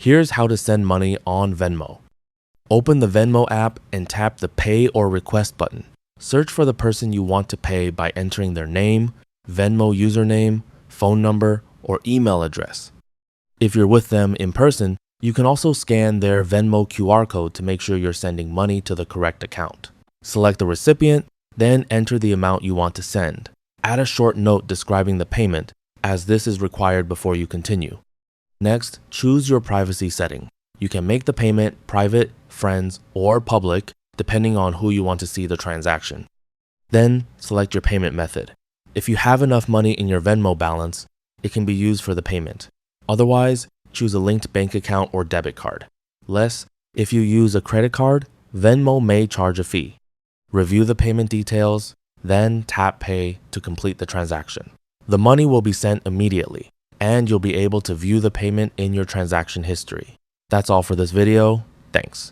Here's how to send money on Venmo. Open the Venmo app and tap the Pay or Request button. Search for the person you want to pay by entering their name, Venmo username, phone number, or email address. If you're with them in person, you can also scan their Venmo QR code to make sure you're sending money to the correct account. Select the recipient, then enter the amount you want to send. Add a short note describing the payment, as this is required before you continue. Next, choose your privacy setting. You can make the payment private, friends, or public, depending on who you want to see the transaction. Then, select your payment method. If you have enough money in your Venmo balance, it can be used for the payment. Otherwise, choose a linked bank account or debit card. Less, if you use a credit card, Venmo may charge a fee. Review the payment details, then tap Pay to complete the transaction. The money will be sent immediately, and you'll be able to view the payment in your transaction history. That's all for this video. Thanks.